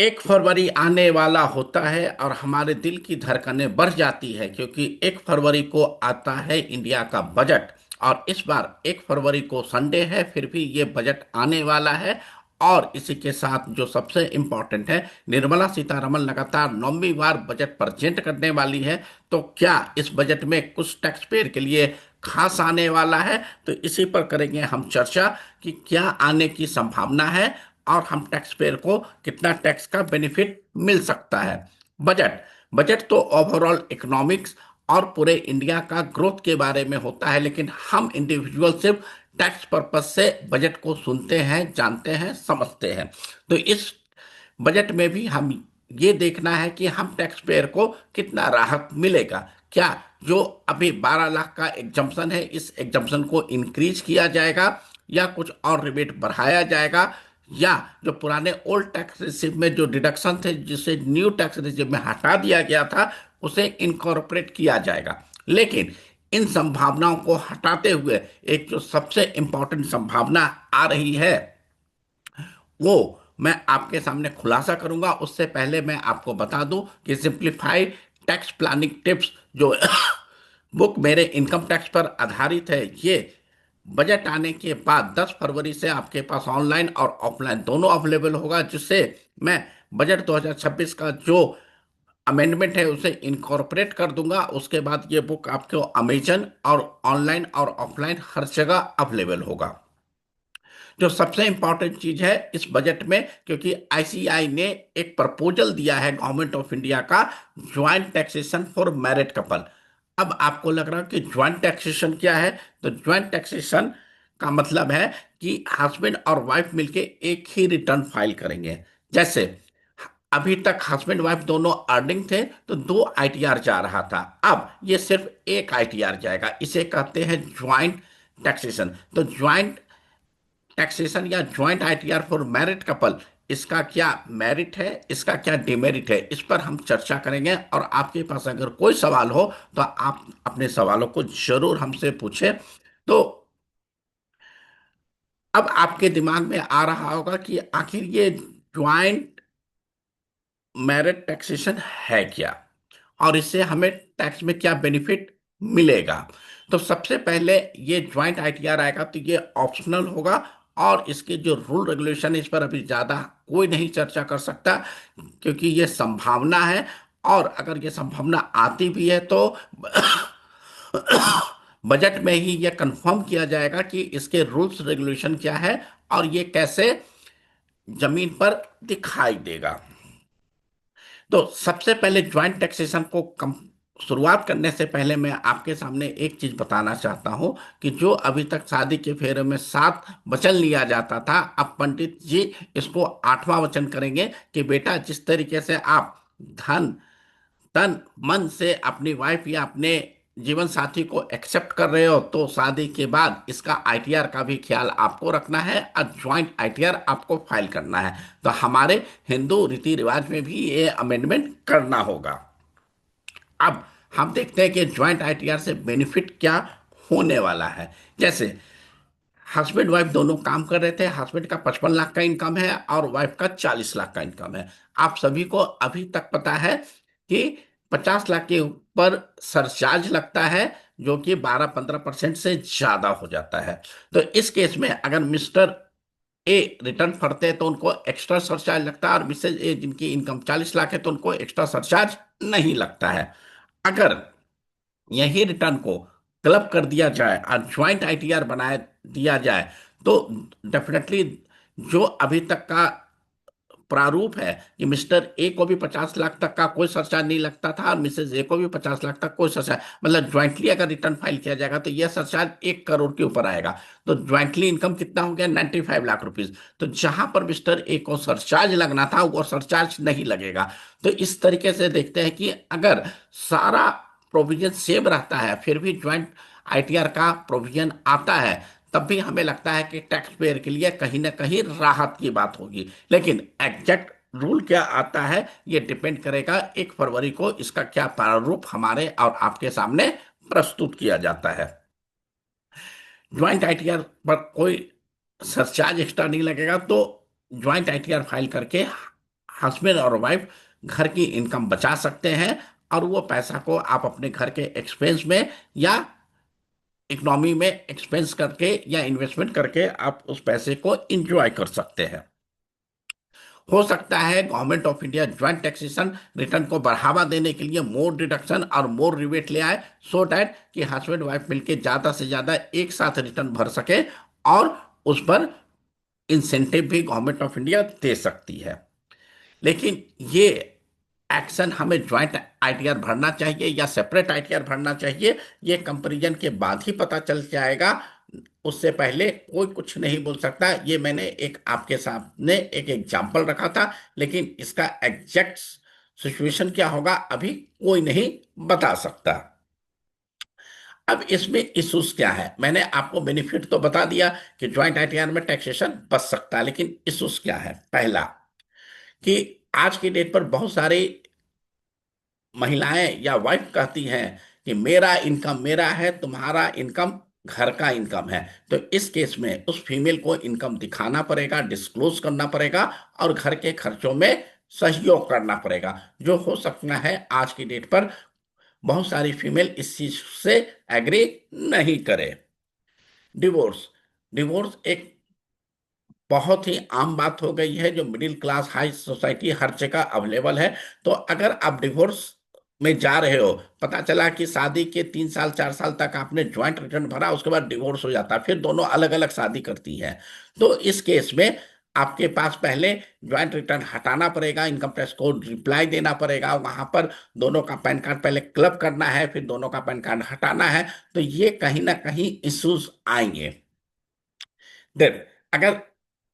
1 फरवरी आने वाला होता है और हमारे दिल की धड़कनें बढ़ जाती है क्योंकि 1 फरवरी को आता है इंडिया का बजट। और इस बार 1 फरवरी को संडे है, फिर भी ये बजट आने वाला है। और इसी के साथ जो सबसे इम्पोर्टेंट है, निर्मला सीतारमण लगातार 9वीं बार बजट प्रेजेंट करने वाली है। तो क्या इस बजट में कुछ टैक्स पेयर के लिए खास आने वाला है? तो इसी पर करेंगे हम चर्चा कि क्या आने की संभावना है और हम टैक्स पेयर को कितना टैक्स का बेनिफिट मिल सकता है। बजट बजट तो ओवरऑल इकोनॉमिक्स और पूरे इंडिया का ग्रोथ के बारे में होता है, लेकिन हम इंडिविजुअल सिर्फ टैक्स पर्पस से बजट को सुनते हैं, जानते हैं, समझते हैं। तो इस बजट में भी हम ये देखना है कि हम टैक्स पेयर को कितना राहत मिलेगा। क्या जो अभी 12 लाख का एग्जम्पशन है, इस एग्जम्पशन को इंक्रीज किया जाएगा या कुछ और रिबेट बढ़ाया जाएगा, या जो पुराने ओल्ड टैक्स रिसीव में जो डिडक्शन थे जिसे न्यू टैक्स रिसीव में हटा दिया गया था उसे इनकॉर्पोरेट किया जाएगा। लेकिन इन संभावनाओं को हटाते हुए एक जो सबसे इंपॉर्टेंट संभावना आ रही है वो मैं आपके सामने खुलासा करूंगा। उससे पहले मैं आपको बता दूं कि सिंप्लीफाइड टैक्स प्लानिंग टिप्स जो बुक मेरे इनकम टैक्स पर आधारित है, ये बजट आने के बाद 10 फरवरी से आपके पास ऑनलाइन और ऑफलाइन दोनों अवेलेबल होगा, जिससे मैं बजट 2026 का जो अमेंडमेंट है उसे इनकॉर्पोरेट कर दूंगा। उसके बाद ये बुक आपको अमेजन और ऑनलाइन और ऑफलाइन हर जगह अवेलेबल होगा। जो सबसे इंपॉर्टेंट चीज है इस बजट में, क्योंकि आईसीआई ने एक प्रपोजल दिया है गवर्नमेंट ऑफ इंडिया का, joint taxation for married couple. अब आपको लग रहा है कि ज्वाइंट टैक्सेशन क्या है? तो ज्वाइंट टैक्सेशन का मतलब है कि हस्बैंड और वाइफ मिलके एक ही रिटर्न फाइल करेंगे। जैसे अभी तक हस्बैंड वाइफ दोनों अर्निंग थे तो दो आईटीआर जा रहा था, अब ये सिर्फ एक आईटीआर जाएगा। इसे कहते हैं ज्वाइंट टैक्सेशन। तो ज्वाइंट टैक्सेशन या joint ITR for married couple, इसका क्या मेरिट है, इसका क्या डिमेरिट है, इस पर हम चर्चा करेंगे। और आपके पास अगर कोई सवाल हो तो आप अपने सवालों को जरूर हमसे पूछें। तो अब आपके दिमाग में आ रहा होगा कि आखिर ये ज्वाइंट मैरिड टैक्सेशन है क्या और इससे हमें टैक्स में क्या बेनिफिट मिलेगा। तो सबसे पहले ये ज्वाइंट आईटीआर आएगा तो ये ऑप्शनल होगा, और इसके जो रूल रेगुलेशन है इस पर अभी ज़्यादा कोई नहीं चर्चा कर सकता, क्योंकि ये संभावना है। और अगर ये संभावना आती भी है तो बजट में ही ये कंफर्म किया जाएगा कि इसके रूल्स रेगुलेशन क्या है और ये कैसे जमीन पर दिखाई देगा। तो सबसे पहले ज्वाइंट टैक्सेशन को कम शुरुआत करने से पहले मैं आपके सामने एक चीज बताना चाहता हूं कि जो अभी तक शादी के फेरे में 7 वचन लिया जाता था, अब पंडित जी इसको 8वां वचन करेंगे कि बेटा जिस तरीके से आप धन तन मन से अपनी वाइफ या अपने जीवन साथी को एक्सेप्ट कर रहे हो, तो शादी के बाद इसका आईटीआर का भी ख्याल आपको रखना है और ज्वाइंट आईटीआर आपको फाइल करना है। तो हमारे हिंदू रीति रिवाज में भी ये अमेंडमेंट करना होगा। अब हम देखते हैं कि ज्वाइंट आईटीआर से बेनिफिट क्या होने वाला है। जैसे हस्बैंड वाइफ दोनों काम कर रहे थे, हस्बैंड का 55 लाख का इनकम है और वाइफ का 40 लाख का इनकम है। आप सभी को अभी तक पता है कि 50 लाख के ऊपर सरचार्ज लगता है, जो कि 12-15% से ज्यादा हो जाता है। तो इस केस में अगर मिस्टर ए रिटर्न भरते हैं तो उनको एक्स्ट्रा सरचार्ज लगता है, और मिसेज ए जिनकी इनकम 40 लाख है तो उनको एक्स्ट्रा सरचार्ज नहीं लगता है। अगर यही रिटर्न को क्लब कर दिया जाए और ज्वाइंट आईटीआर बनाए दिया जाए तो डेफिनेटली जो अभी तक का प्रारूप है कि मिस्टर ए को भी 50 लाख तक का कोई सरचार्ज नहीं लगता था और मिसेज ए को भी 50 लाख तक कोई सरचार्ज, मतलब ज्वाइंटली अगर रिटर्न फाइल किया जाएगा तो यह सरचार्ज 1 करोड़ के ऊपर आएगा। तो ज्वाइंटली इनकम कितना हो गया? 95 लाख रुपीज। तो जहां पर मिस्टर ए को सरचार्ज लगना था वो सरचार्ज नहीं लगेगा। तो इस तरीके से देखते हैं कि अगर सारा प्रोविजन सेम रहता है फिर भी ज्वाइंट आईटीआर का प्रोविजन आता है, तब भी हमें लगता है कि टैक्स पेयर के लिए कहीं ना कहीं राहत की बात होगी। लेकिन एग्जैक्ट रूल क्या आता है ये डिपेंड करेगा 1 फरवरी को इसका क्या प्रारूप हमारे और आपके सामने प्रस्तुत किया जाता है। ज्वाइंट आईटीआर पर कोई सरचार्ज एक्स्ट्रा नहीं लगेगा, तो ज्वाइंट आईटीआर फाइल करके हस्बैंड और वाइफ घर की इनकम बचा सकते हैं, और वो पैसा को आप अपने घर के एक्सपेंस में या इकोनॉमी में एक्सपेंस करके या इन्वेस्टमेंट करके आप उस पैसे को इंजॉय कर सकते हैं। हो सकता है government of India joint taxation return को बढ़ावा देने के लिए मोर डिडक्शन और मोर रिबेट ले आए, सो डैट कि हस्बैंड वाइफ मिलकर ज्यादा से ज्यादा एक साथ रिटर्न भर सके, और उस पर इंसेंटिव भी गवर्नमेंट ऑफ इंडिया दे सकती है। लेकिन ये एक्शन हमें ज्वाइंट आईटीआर भरना चाहिए या सेपरेट आईटीआर भरना चाहिए, ये कंपैरिजन के बाद ही पता चल जाएगा। उससे पहले कोई कुछ नहीं बोल सकता। ये मैंने एक आपके सामने एक एग्जांपल रखा था, लेकिन इसका एग्जैक्ट सिचुएशन क्या होगा अभी कोई नहीं बता सकता। अब इसमें इश्यूज क्या है, मैंने आपको बेनिफिट तो बता दिया कि ज्वाइंट आईटीआर में टैक्सेशन बच सकता है, लेकिन इश्यूज क्या है। पहला, कि आज की डेट पर बहुत सारे महिलाएं या वाइफ कहती हैं कि मेरा इनकम मेरा है, तुम्हारा इनकम घर का इनकम है। तो इस केस में उस फीमेल को इनकम दिखाना पड़ेगा, डिस्क्लोज करना पड़ेगा, और घर के खर्चों में सहयोग करना पड़ेगा। जो हो सकता है आज की डेट पर बहुत सारी फीमेल इस चीज से एग्री नहीं करे। डिवोर्स, डिवोर्स एक बहुत ही आम बात हो गई है, जो मिडिल क्लास हाई सोसाइटी हर जगह अवेलेबल है। तो अगर आप डिवोर्स में जा रहे हो, पता चला कि शादी के 3 साल 4 साल तक आपने ज्वाइंट रिटर्न भरा, उसके बाद डिवोर्स हो जाता है, फिर दोनों अलग अलग शादी करती है, तो इस केस में आपके पास पहले ज्वाइंट रिटर्न हटाना पड़ेगा, इनकम टैक्स को रिप्लाई देना पड़ेगा, वहां पर दोनों का पैन कार्ड पहले क्लब करना है, फिर दोनों का पैन कार्ड हटाना है। तो ये कहीं ना कहीं इश्यूज आएंगे। देन अगर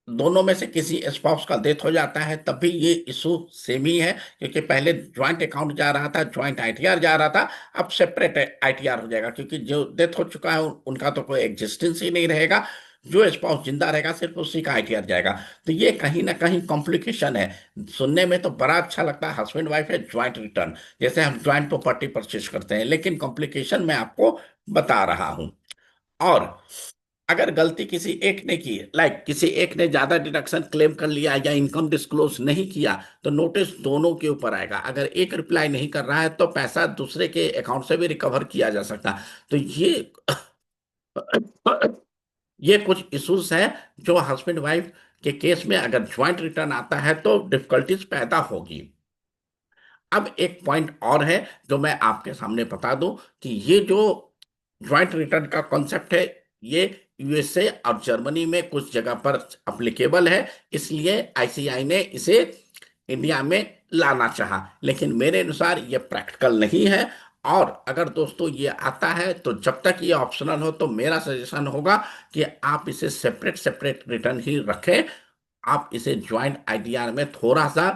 दोनों में से किसी स्पाउस का डेथ हो जाता है, तब भी ये इशू सेम ही है, क्योंकि पहले ज्वाइंट अकाउंट जा रहा था, ज्वाइंट आईटीआर जा रहा था, अब सेपरेट आईटीआर हो जाएगा, क्योंकि जो डेथ हो चुका है उनका तो कोई एग्जिस्टेंस ही नहीं रहेगा। जो स्पाउस जिंदा रहेगा सिर्फ उसी का आईटीआर जाएगा। तो ये कहीं ना कहीं कॉम्प्लिकेशन है। सुनने में तो बड़ा अच्छा लगता है, हस्बैंड वाइफ है ज्वाइंट रिटर्न, जैसे हम ज्वाइंट प्रॉपर्टी परचेज करते हैं, लेकिन कॉम्प्लिकेशन मैं आपको बता रहा हूं। और अगर गलती किसी एक ने की, लाइक किसी एक ने ज्यादा डिडक्शन क्लेम कर लिया या इनकम डिस्क्लोज नहीं किया, तो नोटिस दोनों के ऊपर आएगा। अगर एक रिप्लाई नहीं कर रहा है तो पैसा दूसरे के अकाउंट से भी रिकवर किया जा सकता। तो ये कुछ इश्यूज है जो हस्बैंड वाइफ के केस में अगर ज्वाइंट रिटर्न आता है तो डिफिकल्टीज पैदा होगी। अब एक पॉइंट और है जो मैं आपके सामने बता दूं, कि ये जो ज्वाइंट रिटर्न का कॉन्सेप्ट है, ये यूएसए और जर्मनी में कुछ जगह पर अप्लीकेबल है, इसलिए आईसीआई ने इसे इंडिया में लाना चाहा, लेकिन मेरे अनुसार ये प्रैक्टिकल नहीं है। और अगर दोस्तों ये आता है तो जब तक ये ऑप्शनल हो, तो मेरा सजेशन होगा कि आप इसे सेपरेट सेपरेट रिटर्न ही रखें। आप इसे ज्वाइंट आईटीआर में थोड़ा सा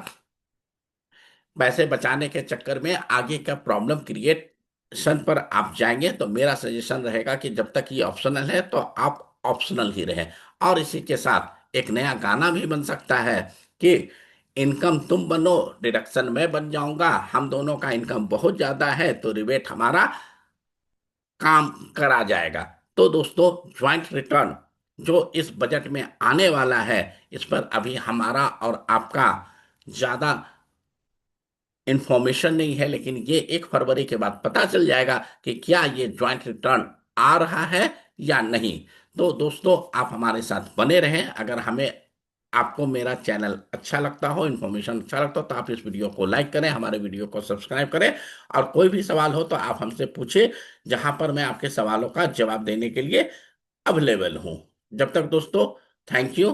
पैसे बचाने के चक्कर में आगे का प्रॉब्लम क्रिएशन पर आप जाएंगे, तो मेरा सजेशन रहेगा कि जब तक ये ऑप्शनल है तो आप ऑप्शनल ही रहें। और इसी के साथ एक नया गाना भी बन सकता है कि इनकम तुम बनो डिडक्शन मैं बन जाऊंगा, हम दोनों का इनकम बहुत ज्यादा है तो रिबेट हमारा काम करा जाएगा। तो दोस्तों, ज्वाइंट रिटर्न जो इस बजट में आने वाला है, इस पर अभी हमारा और आपका ज्यादा इंफॉर्मेशन नहीं है, लेकिन ये 1 फरवरी के बाद पता चल जाएगा कि क्या ये ज्वाइंट रिटर्न आ रहा है या नहीं। तो दोस्तों, आप हमारे साथ बने रहें। अगर हमें आपको मेरा चैनल अच्छा लगता हो, इन्फॉर्मेशन अच्छा लगता हो, तो आप इस वीडियो को लाइक करें, हमारे वीडियो को सब्सक्राइब करें, और कोई भी सवाल हो तो आप हमसे पूछें, जहां पर मैं आपके सवालों का जवाब देने के लिए अवेलेबल हूं। जब तक दोस्तों, थैंक यू।